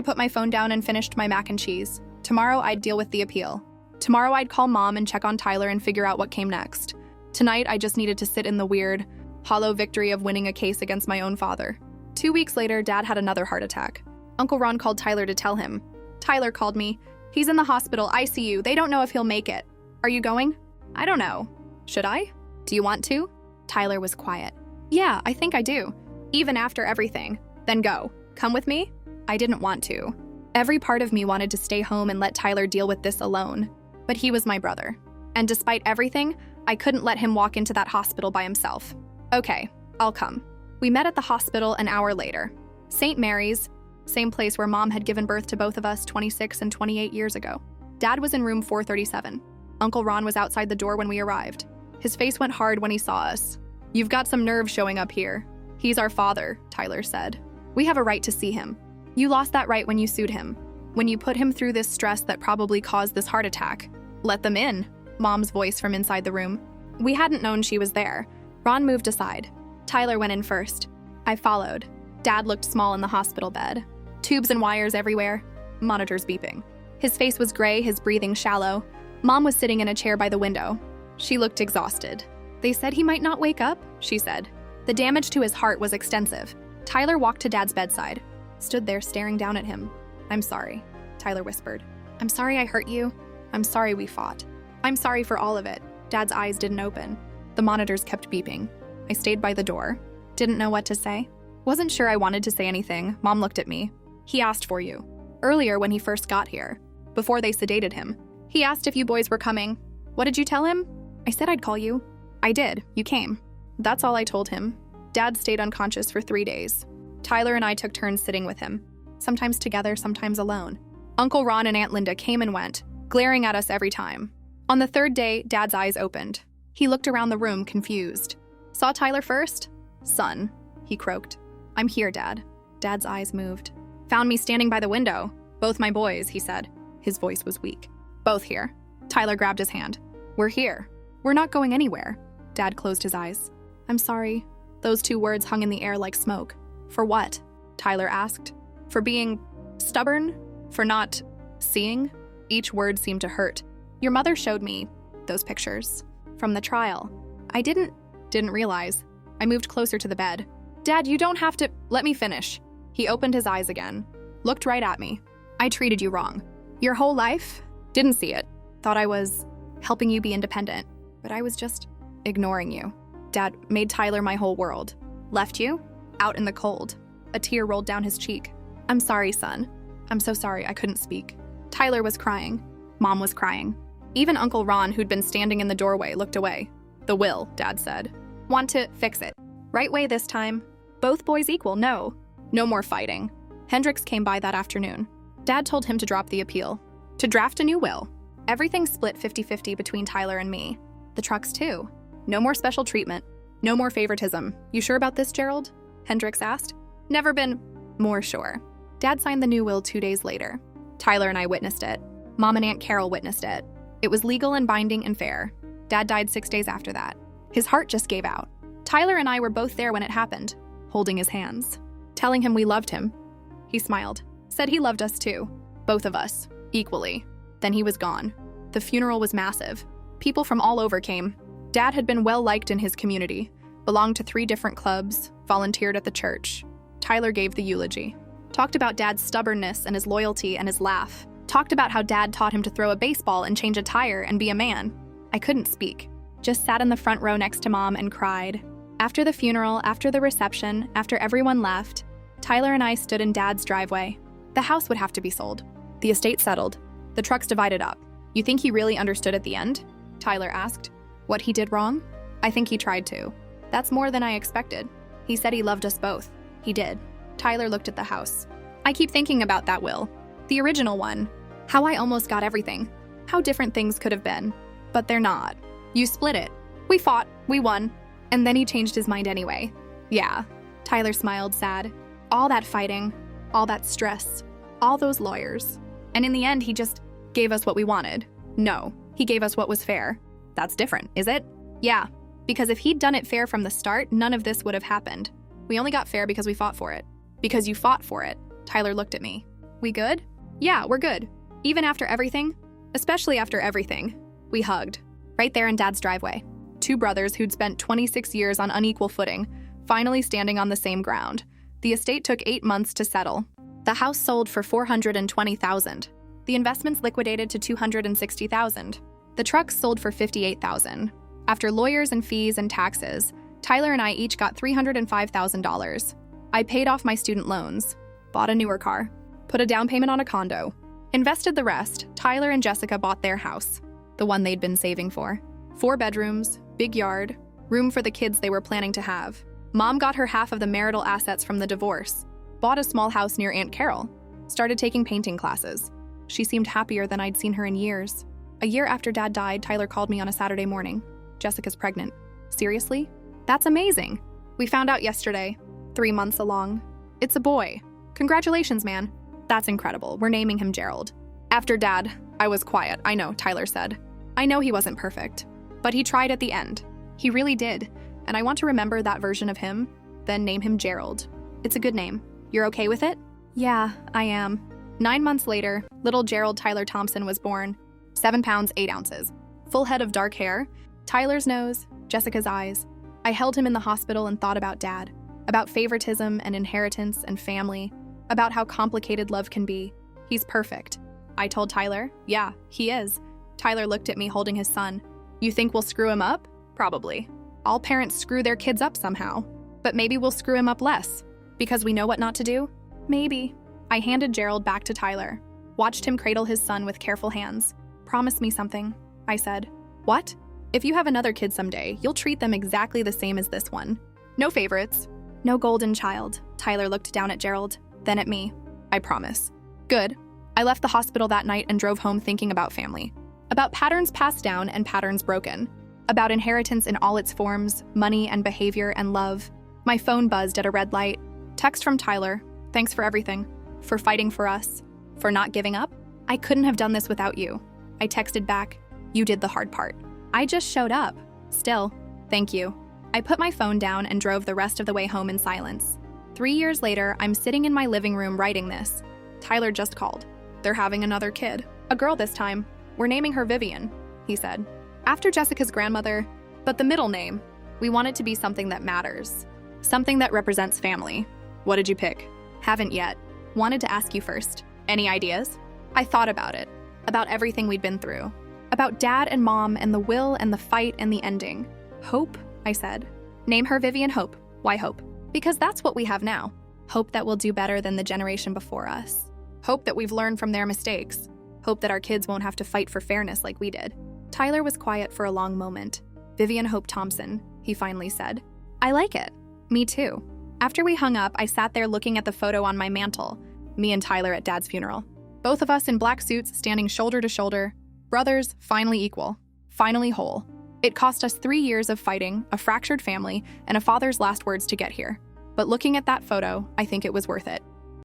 put my phone down and finished my mac and cheese. Tomorrow I'd deal with the appeal. Tomorrow I'd call Mom and check on Tyler and figure out what came next. Tonight I just needed to sit in the weird, hollow victory of winning a case against my own father. 2 weeks later, Dad had another heart attack. Uncle Ron called Tyler to tell him. Tyler called me. He's in the hospital, ICU. They don't know if he'll make it. Are you going? I don't know. Should I? Do you want to? Tyler was quiet. Yeah, I think I do. Even after everything. Then go. Come with me? I didn't want to. Every part of me wanted to stay home and let Tyler deal with this alone. But he was my brother. And despite everything, I couldn't let him walk into that hospital by himself. Okay, I'll come. We met at the hospital an hour later. St. Mary's, same place where Mom had given birth to both of us 26 and 28 years ago. Dad was in room 437. Uncle Ron was outside the door when we arrived. His face went hard when he saw us. You've got some nerve showing up here. He's our father, Tyler said. We have a right to see him. You lost that right when you sued him. When you put him through this stress that probably caused this heart attack. Let them in, Mom's voice from inside the room. We hadn't known she was there. Ron moved aside. Tyler went in first. I followed. Dad looked small in the hospital bed. Tubes and wires everywhere. Monitors beeping. His face was gray, his breathing shallow. Mom was sitting in a chair by the window. She looked exhausted. They said he might not wake up, she said. The damage to his heart was extensive. Tyler walked to Dad's bedside, stood there staring down at him. "I'm sorry," Tyler whispered. "I'm sorry I hurt you. I'm sorry we fought. I'm sorry for all of it." Dad's eyes didn't open. The monitors kept beeping. I stayed by the door. Didn't know what to say. Wasn't sure I wanted to say anything. Mom looked at me. "He asked for you. Earlier when he first got here. Before they sedated him. He asked if you boys were coming. What did you tell him?" "I said I'd call you." "I did. You came." That's all I told him. Dad stayed unconscious for 3 days. Tyler and I took turns sitting with him. Sometimes together, sometimes alone. Uncle Ron and Aunt Linda came and went, glaring at us every time. On the 3rd day, Dad's eyes opened. He looked around the room, confused. "Saw Tyler first?" "Son," he croaked. "I'm here, Dad." Dad's eyes moved. "Found me standing by the window. Both my boys," he said. His voice was weak. "Both here." Tyler grabbed his hand. "We're here. We're not going anywhere." Dad closed his eyes. "I'm sorry." Those 2 words hung in the air like smoke. "For what?" Tyler asked. "For being stubborn? For not seeing?" Each word seemed to hurt. "Your mother showed me those pictures from the trial. I didn't realize." I moved closer to the bed. "Dad, you don't have to—" "Let me finish." He opened his eyes again, looked right at me. "I treated you wrong. Your whole life? Didn't see it. Thought I was helping you be independent, but I was just ignoring you. Dad made Tyler my whole world. Left you out in the cold." A tear rolled down his cheek. "I'm sorry, son. I'm so sorry I couldn't speak." Tyler was crying. Mom was crying. Even Uncle Ron, who'd been standing in the doorway, looked away. "The will," Dad said. "Want to fix it. Right way this time. Both boys equal, no. No more fighting." Hendricks came by that afternoon. Dad told him to drop the appeal. To draft a new will. Everything split 50-50 between Tyler and me. The trucks too. No more special treatment. No more favoritism. "You sure about this, Gerald?" Hendricks asked. "Never been more sure." Dad signed the new will 2 days later. Tyler and I witnessed it. Mom and Aunt Carol witnessed it. It was legal and binding and fair. Dad died 6 days after that. His heart just gave out. Tyler and I were both there when it happened, holding his hands, telling him we loved him. He smiled, said he loved us too, both of us, equally. Then he was gone. The funeral was massive. People from all over came. Dad had been well-liked in his community, belonged to 3 different clubs, volunteered at the church. Tyler gave the eulogy. Talked about Dad's stubbornness and his loyalty and his laugh. Talked about how Dad taught him to throw a baseball and change a tire and be a man. I couldn't speak. Just sat in the front row next to Mom and cried. After the funeral, after the reception, after everyone left, Tyler and I stood in Dad's driveway. The house would have to be sold. The estate settled. The trucks divided up. "You think he really understood at the end?" Tyler asked. "What he did wrong?" "I think he tried to. That's more than I expected. He said he loved us both. He did." Tyler looked at the house. "I keep thinking about that will. The original one. How I almost got everything. How different things could have been. But they're not. You split it. We fought. We won. And then he changed his mind anyway." "Yeah." Tyler smiled, sad. "All that fighting. All that stress. All those lawyers. And in the end, he just gave us what we wanted." "No. He gave us what was fair." "That's different, is it?" "Yeah. Because if he'd done it fair from the start, none of this would have happened. We only got fair because we fought for it." "Because you fought for it." Tyler looked at me. "We good?" "Yeah, we're good. Even after everything. Especially after everything." We hugged. Right there in Dad's driveway. 2 brothers who'd spent 26 years on unequal footing, finally standing on the same ground. The estate took 8 months to settle. The house sold for $420,000. The investments liquidated to $260,000. The trucks sold for $58,000. After lawyers and fees and taxes, Tyler and I each got $305,000. I paid off my student loans, bought a newer car, put a down payment on a condo, invested the rest. Tyler and Jessica bought their house, the one they'd been saving for. 4 bedrooms, big yard, room for the kids they were planning to have. Mom got her half of the marital assets from the divorce, bought a small house near Aunt Carol, started taking painting classes. She seemed happier than I'd seen her in years. A year after Dad died, Tyler called me on a Saturday morning. "Jessica's pregnant." "Seriously? That's amazing." "We found out yesterday. 3 months along. It's a boy. Congratulations, man." "That's incredible. We're naming him Gerald." After Dad, I was quiet. "I know," Tyler said. "I know he wasn't perfect, but he tried at the end. He really did, and I want to remember that version of him, then name him Gerald. It's a good name. You're okay with it?" "Yeah, I am." 9 months later, little Gerald Tyler Thompson was born. 7 pounds, 8 ounces. Full head of dark hair, Tyler's nose, Jessica's eyes. I held him in the hospital and thought about Dad. about favoritism and inheritance and family, about how complicated love can be. He's perfect. I told Tyler, yeah, he is. Tyler looked at me holding his son. You think we'll screw him up? Probably. All parents screw their kids up somehow. But maybe we'll screw him up less. Because we know what not to do? Maybe. I handed Gerald back to Tyler, watched him cradle his son with careful hands. Promise me something, I said. What? If you have another kid someday, you'll treat them exactly the same as this one. No favorites. No golden child. Tyler looked down at Gerald, then at me. I promise. Good. I left the hospital that night and drove home thinking about family. About patterns passed down and patterns broken. About inheritance in all its forms, money and behavior and love. My phone buzzed at a red light. Text from Tyler. Thanks for everything. For fighting for us. For not giving up. I couldn't have done this without you. I texted back. You did the hard part. I just showed up. Still, thank you. I put my phone down and drove the rest of the way home in silence. 3 years later, I'm sitting in my living room writing this. Tyler just called. They're having another kid. A girl this time. We're naming her Vivian, he said. After Jessica's grandmother, but the middle name. We want it to be something that matters. Something that represents family. What did you pick? Haven't yet. Wanted to ask you first. Any ideas? I thought about it. About everything we'd been through. About Dad and Mom and the will and the fight and the ending. Hope, I said. Name her Vivian Hope. Why Hope? Because that's what we have now. Hope that we'll do better than the generation before us. Hope that we've learned from their mistakes. Hope that our kids won't have to fight for fairness like we did. Tyler was quiet for a long moment. Vivian Hope Thompson, he finally said. I like it. Me too. After we hung up, I sat there looking at the photo on my mantle. Me and Tyler at Dad's funeral. Both of us in black suits standing shoulder to shoulder. Brothers, finally equal. Finally whole. It cost us 3 years of fighting, a fractured family, and a father's last words to get here. But looking at that photo, I think it was worth it.